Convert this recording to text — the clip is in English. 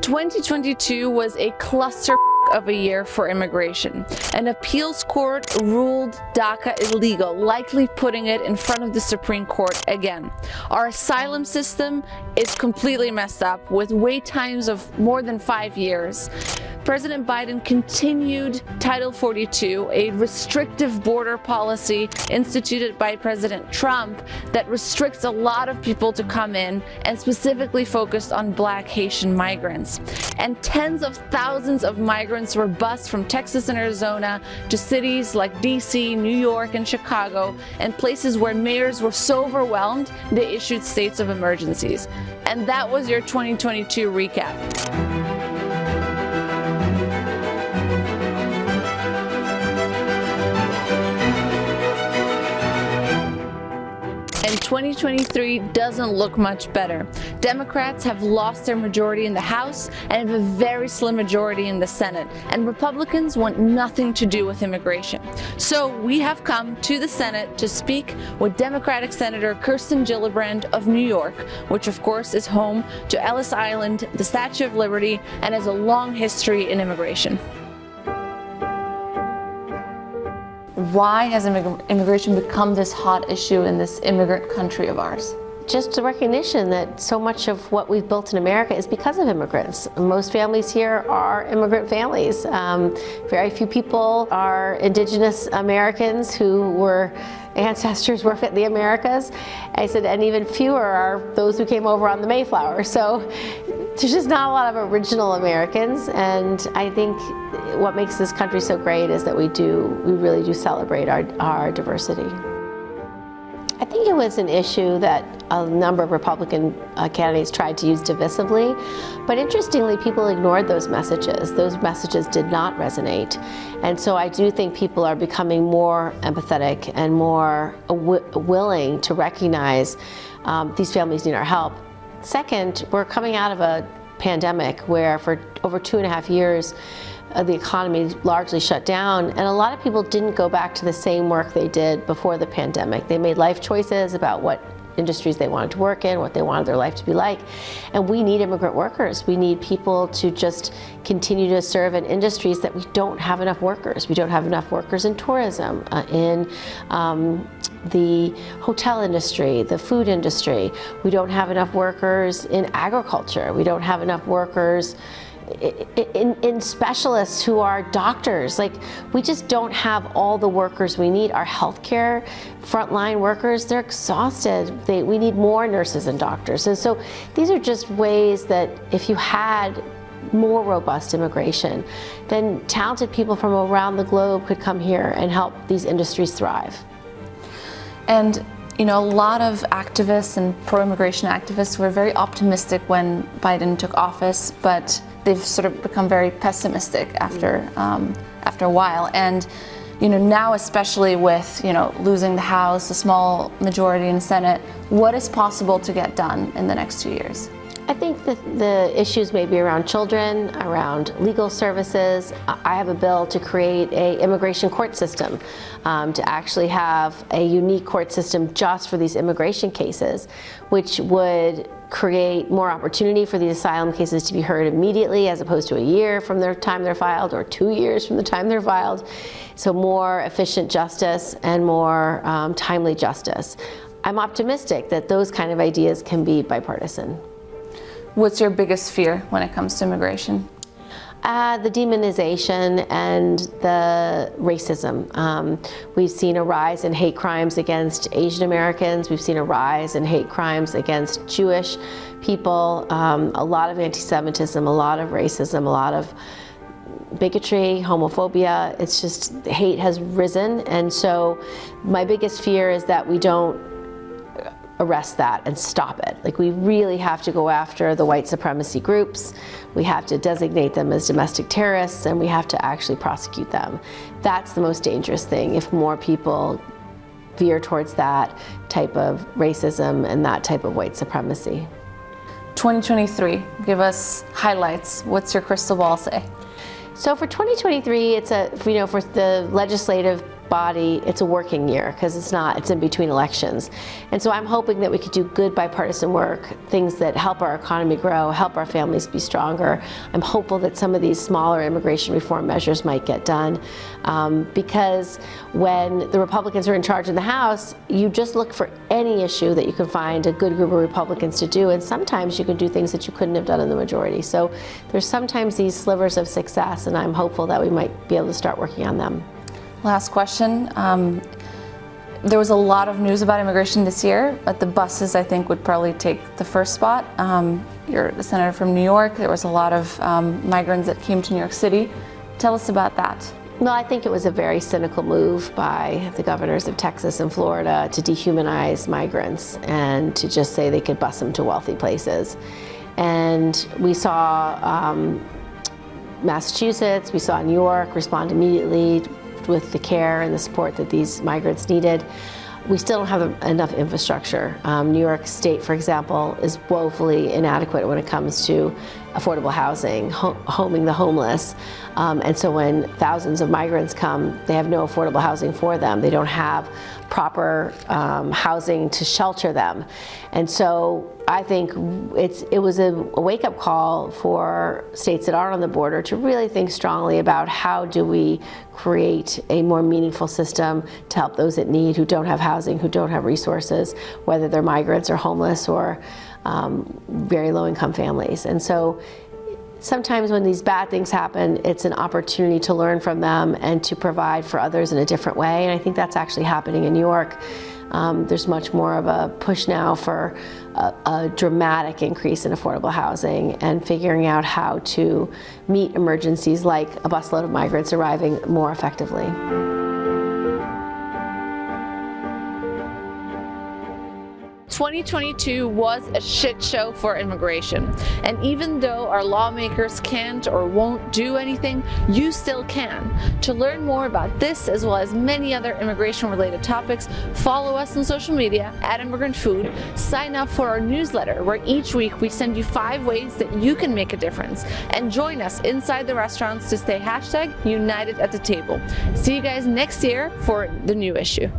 2022 was a cluster of a year for immigration. An appeals court ruled DACA illegal, likely putting it in front of the Supreme Court again. Our asylum system is completely messed up, with wait times of more than 5 years. President Biden continued Title 42, a restrictive border policy instituted by President Trump that restricts a lot of people to come in and specifically focused on Black Haitian migrants. And tens of thousands of migrants were bused from Texas and Arizona to cities like DC, New York, and Chicago, and places where mayors were so overwhelmed they issued states of emergencies. And that was your 2022 recap. And 2023 doesn't look much better. Democrats have lost their majority in the House and have a very slim majority in the Senate. And Republicans want nothing to do with immigration. So we have come to the Senate to speak with Democratic Senator Kirsten Gillibrand of New York, which of course is home to Ellis Island, the Statue of Liberty, and has a long history in immigration. Why has immigration become this hot issue in this immigrant country of ours? Just the recognition that so much of what we've built in America is because of immigrants. Most families here are immigrant families. Very few people are indigenous Americans who were ancestors worked at the Americas. I said, and even fewer are those who came over on the Mayflower. So there's just not a lot of original Americans, and I think what makes this country so great is that we really do celebrate our diversity. I think it was an issue that a number of Republican candidates tried to use divisively, but interestingly, people ignored those messages. Those messages did not resonate. And so I do think people are becoming more empathetic and more willing to recognize these families need our help. Second, we're coming out of a pandemic where for over 2.5 years, the economy largely shut down, and a lot of people didn't go back to the same work they did before the pandemic. They made life choices about what industries they wanted to work in, what they wanted their life to be like. And we need immigrant workers. We need people to just continue to serve in industries that we don't have enough workers. We don't have enough workers in tourism, in the hotel industry, the food industry. We don't have enough workers in agriculture. We don't have enough workers in specialists who are doctors. Like, we just don't have all the workers we need. Our healthcare frontline workers, they're exhausted. We need more nurses and doctors. And so these are just ways that if you had more robust immigration, then talented people from around the globe could come here and help these industries thrive. And a lot of activists and pro-immigration activists were very optimistic when Biden took office, but they've sort of become very pessimistic after a while. And now, especially with losing the House, a small majority in the Senate, what is possible to get done in the next 2 years? I think that the issues may be around children, around legal services. I have a bill to create an immigration court system, to actually have a unique court system just for these immigration cases, which would create more opportunity for these asylum cases to be heard immediately, as opposed to a year from the time they're filed or 2 years from the time they're filed. So more efficient justice and more timely justice. I'm optimistic that those kind of ideas can be bipartisan. What's your biggest fear when it comes to immigration? The demonization and the racism. We've seen a rise in hate crimes against Asian Americans. We've seen a rise in hate crimes against Jewish people. A lot of anti-Semitism, a lot of racism, a lot of bigotry, homophobia. It's just, hate has risen. And so my biggest fear is that we don't arrest that and stop it. Like, we really have to go after the white supremacy groups. We have to designate them as domestic terrorists, and we have to actually prosecute them. That's the most dangerous thing, if more people veer towards that type of racism and that type of white supremacy. 2023, give us highlights. What's your crystal ball say? So for 2023, it's for the legislative body, it's a working year because it's in between elections. And so I'm hoping that we could do good bipartisan work, things that help our economy grow, help our families be stronger. I'm hopeful that some of these smaller immigration reform measures might get done because when the Republicans are in charge in the House, you just look for any issue that you can find a good group of Republicans to do, and sometimes you can do things that you couldn't have done in the majority. So there's sometimes these slivers of success, and I'm hopeful that we might be able to start working on them. Last question. There was a lot of news about immigration this year, but the buses, I think, would probably take the first spot. You're the senator from New York. There was a lot of migrants that came to New York City. Tell us about that. Well, I think it was a very cynical move by the governors of Texas and Florida to dehumanize migrants and to just say they could bus them to wealthy places. And we saw Massachusetts, we saw New York respond immediately with the care and the support that these migrants needed. We still don't have enough infrastructure. New York State, for example, is woefully inadequate when it comes to affordable housing, homing the homeless. And so when thousands of migrants come, they have no affordable housing for them. They don't have proper housing to shelter them. And so I think it was a wake-up call for states that are on the border to really think strongly about how do we create a more meaningful system to help those that need, who don't have housing, who don't have resources, whether they're migrants or homeless or very low-income families. And so sometimes when these bad things happen, it's an opportunity to learn from them and to provide for others in a different way. And I think that's actually happening in New York. There's much more of a push now for a dramatic increase in affordable housing and figuring out how to meet emergencies like a busload of migrants arriving more effectively. 2022 was a shit show for immigration. And even though our lawmakers can't or won't do anything, you still can. To learn more about this as well as many other immigration-related topics, follow us on social media @ImmigrantFood. Sign up for our newsletter where each week we send you 5 ways that you can make a difference. And join us inside the restaurants to stay #United at the table. See you guys next year for the new issue.